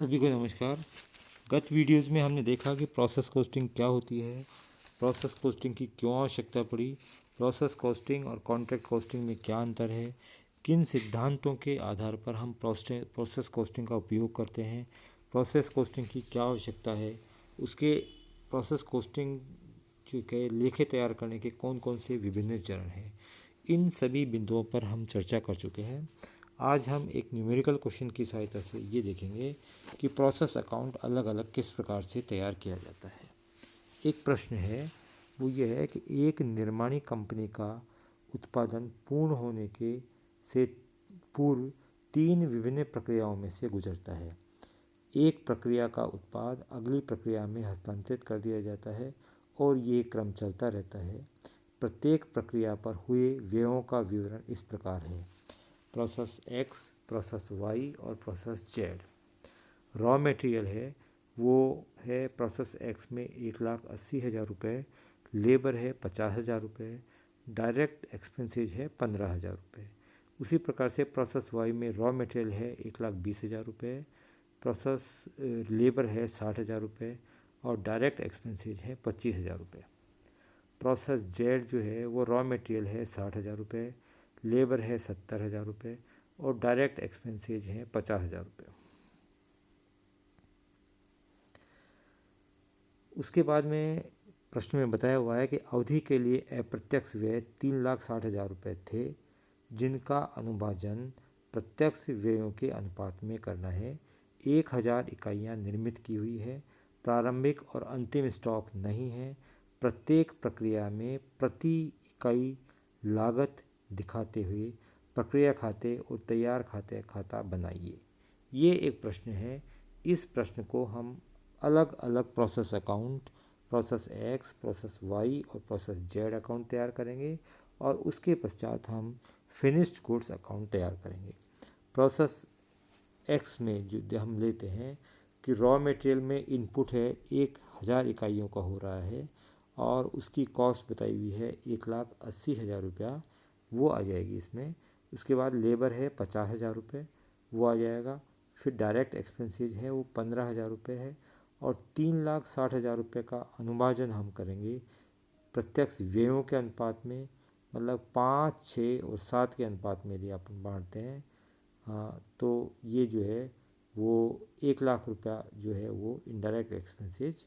सभी को नमस्कार। गत वीडियोस में हमने देखा कि प्रोसेस कॉस्टिंग क्या होती है, प्रोसेस कॉस्टिंग की क्यों आवश्यकता पड़ी, प्रोसेस कॉस्टिंग और कॉन्ट्रैक्ट कॉस्टिंग में क्या अंतर है, किन सिद्धांतों के आधार पर हम प्रोसेस कॉस्टिंग का उपयोग करते हैं, प्रोसेस कॉस्टिंग की क्या आवश्यकता है, उसके प्रोसेस कॉस्टिंग के लेखे तैयार करने के कौन कौन से विभिन्न चरण हैं। इन सभी बिंदुओं पर हम चर्चा कर चुके हैं। आज हम एक न्यूमेरिकल क्वेश्चन की सहायता से ये देखेंगे कि प्रोसेस अकाउंट अलग अलग किस प्रकार से तैयार किया जाता है। एक प्रश्न है, वो ये है कि एक निर्माणी कंपनी का उत्पादन पूर्ण होने के से पूर्व 3 विभिन्न प्रक्रियाओं में से गुजरता है। एक प्रक्रिया का उत्पाद अगली प्रक्रिया में हस्तांतरित कर दिया जाता है और ये क्रम चलता रहता है। प्रत्येक प्रक्रिया पर हुए व्ययों का विवरण इस प्रकार है: प्रोसेस एक्स, प्रोसेस वाई और प्रोसेस जेड। रॉ मटेरियल है वो है प्रोसेस एक्स में 1,80,000 रुपये, लेबर है 50,000 रुपये, डायरेक्ट एक्सपेंसेज है 15,000 रुपये। उसी प्रकार से प्रोसेस वाई में रॉ मटेरियल है 1,20,000 रुपये, प्रोसेस लेबर है 60,000 रुपये और डायरेक्ट एक्सपेंसेज है 25,000 रुपये। प्रोसेस जेड जो है वो रॉ मटेरियल है 60,000 रुपये, लेबर है 70,000 रुपये और डायरेक्ट एक्सपेंसेज हैं 50,000 रुपये। उसके बाद में प्रश्न में बताया हुआ है कि अवधि के लिए अप्रत्यक्ष व्यय 3,60,000 रुपये थे, जिनका अनुभाजन प्रत्यक्ष व्ययों के अनुपात में करना है। 1,000 इकाइयाँ निर्मित की हुई है। प्रारंभिक और अंतिम स्टॉक नहीं है। प्रत्येक प्रक्रिया में प्रति इकाई लागत दिखाते हुए प्रक्रिया खाते और तैयार खाता बनाइए। ये एक प्रश्न है। इस प्रश्न को हम अलग अलग process account, process x, process y और प्रोसेस जेड अकाउंट तैयार करेंगे और उसके पश्चात हम फिनिश्ड गुड्स अकाउंट तैयार करेंगे। प्रोसेस एक्स में जो हम लेते हैं कि रॉ मटेरियल में इनपुट है 1,000 इकाइयों का हो रहा है और उसकी कॉस्ट बताई हुई है 1,80,000 रुपया, वो आ जाएगी इसमें। उसके बाद लेबर है 50,000 रुपये, वो आ जाएगा। फिर डायरेक्ट एक्सपेंसेज है वो 15,000 रुपये है और 3,60,000 रुपये का अनुभाजन हम करेंगे प्रत्यक्ष व्ययों के अनुपात में, मतलब 5, 6 और 7 के अनुपात में यदि आप बांटते हैं तो ये जो है वो 1,00,000 रुपया जो है वो indirect expenses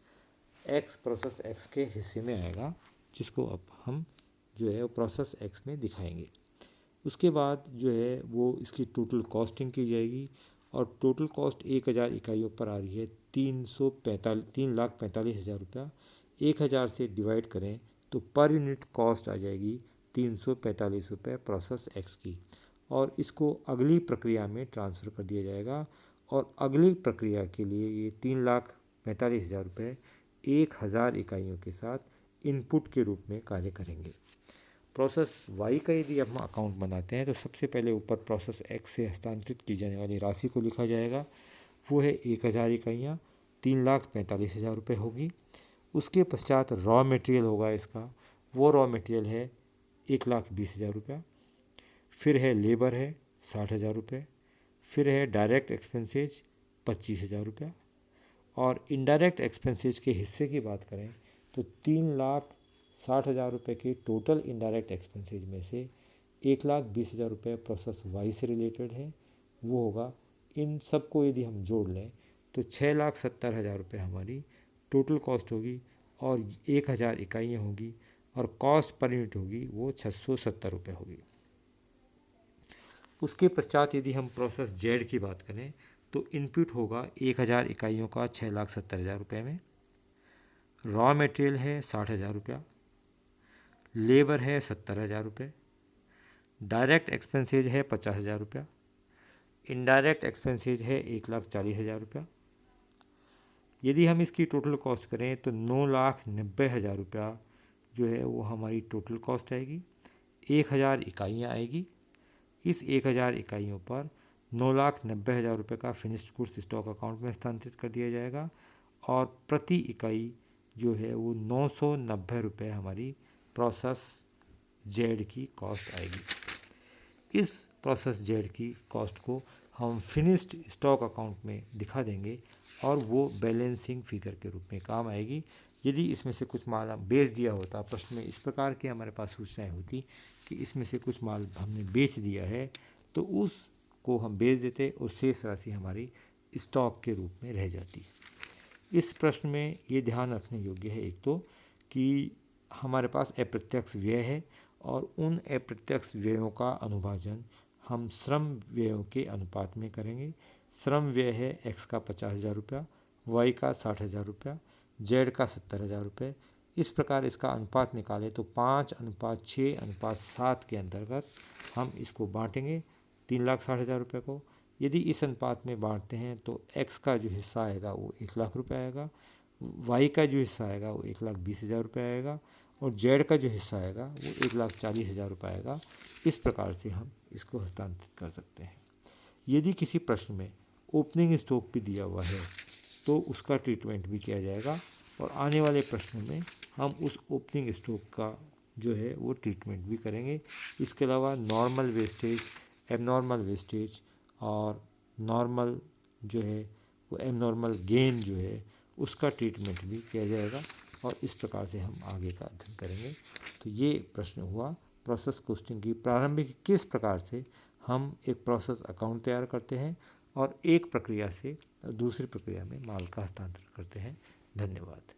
x process x के हिस्से में आएगा, जिसको अब हम जो है वो प्रोसेस एक्स में दिखाएंगे। उसके बाद जो है वो इसकी टोटल कॉस्टिंग की जाएगी और टोटल कॉस्ट 1,000 इकाइयों पर आ रही है 3,45,000 रुपया। 1,000 से डिवाइड करें तो पर यूनिट कॉस्ट आ जाएगी 345 रुपये प्रोसेस एक्स की, और इसको अगली प्रक्रिया में ट्रांसफ़र कर दिया जाएगा और अगली प्रक्रिया के लिए ये 3,45,000 रुपये 1,000 इकाइयों के साथ इनपुट के रूप में कार्य करेंगे। प्रोसेस वाई का यदि हम अकाउंट बनाते हैं तो सबसे पहले ऊपर प्रोसेस एक्स से हस्तांतरित की जाने वाली राशि को लिखा जाएगा। वो है 1,000 इकाइयाँ, 3,45,000 रुपये होगी। उसके पश्चात रॉ मटेरियल होगा इसका, वो रॉ मटेरियल है 1,20,000 रुपया। फिर है लेबर है 60,000 रुपये। फिर है डायरेक्ट एक्सपेंसेज 25,000 रुपया। और इनडायरेक्ट एक्सपेंसेज के हिस्से की बात करें तो 3,60,000 रुपये के टोटल इनडायरेक्ट एक्सपेंसेज में से 1,20,000 रुपये प्रोसेस वाई से रिलेटेड है, वो होगा। इन सबको यदि हम जोड़ लें तो 6,70,000 रुपये हमारी टोटल कॉस्ट होगी और 1,000 इकाइयाँ होगी और कॉस्ट पर यूनिट होगी वो 670 रुपये होगी। उसके पश्चात यदि हम प्रोसेस जेड की बात करें तो इनपुट होगा 1,000 इकाइयों का 6,70,000 रुपये में। रॉ मटेरियल है 60,000 रुपया, लेबर है 70,000 रुपये, डायरेक्ट एक्सपेंसेज है 50,000 रुपया, इनडायरेक्ट एक्सपेंसेज है 1,40,000 रुपया। यदि हम इसकी टोटल कॉस्ट करें तो 9,90,000 रुपया जो है वो हमारी टोटल कॉस्ट आएगी। 1,000 इकाइयाँ आएगी। इस 1,000 इकाइयों पर 9,90,000 रुपये का फिनिश्ड गुड्स स्टॉक अकाउंट में हस्तांतरित कर दिया जाएगा और प्रति इकाई जो है वो 990 रुपये हमारी प्रोसेस जेड की कॉस्ट आएगी। इस प्रोसेस जेड की कॉस्ट को हम फिनिश्ड स्टॉक अकाउंट में दिखा देंगे और वो बैलेंसिंग फिगर के रूप में काम आएगी। यदि इसमें से कुछ माल बेच दिया होता, प्रश्न में इस प्रकार की हमारे पास सूचनाएं होती कि इसमें से कुछ माल हमने बेच दिया है, तो उसको हम बेच देते और शेष राशि हमारी स्टॉक के रूप में रह जाती। इस प्रश्न में ये ध्यान रखने योग्य है एक तो कि हमारे पास अप्रत्यक्ष व्यय है और उन अप्रत्यक्ष व्ययों का अनुभाजन हम श्रम व्ययों के अनुपात में करेंगे। श्रम व्यय है एक्स का 50,000 रुपया, वाई का 60,000 रुपया, जेड का 70,000 रुपये। इस प्रकार इसका अनुपात निकालें तो 5:6:7 के अंतर्गत हम इसको बांटेंगे 3,60,000 रुपये को। यदि इस अनुपात में बांटते हैं तो एक्स का जो हिस्सा आएगा वो 1,00,000 रुपये आएगा, वाई का जो हिस्सा आएगा वो 1,20,000 रुपये आएगा और जेड का जो हिस्सा आएगा वो 1,40,000 रुपये आएगा। इस प्रकार से हम इसको हस्तांतरित कर सकते हैं। यदि किसी प्रश्न में ओपनिंग स्टॉक भी दिया हुआ है तो उसका ट्रीटमेंट भी किया जाएगा और आने वाले प्रश्नों में हम उस ओपनिंग स्टॉक का जो है वो ट्रीटमेंट भी करेंगे। इसके अलावा नॉर्मल वेस्टेज, एबनॉर्मल वेस्टेज और नॉर्मल जो है वो एबनॉर्मल गेन जो है उसका ट्रीटमेंट भी किया जाएगा और इस प्रकार से हम आगे का अध्ययन करेंगे। तो ये प्रश्न हुआ प्रोसेस कॉस्टिंग की प्रारंभिक किस प्रकार से हम एक प्रोसेस अकाउंट तैयार करते हैं और एक प्रक्रिया से दूसरी प्रक्रिया में माल का हस्तांतरण करते हैं। धन्यवाद।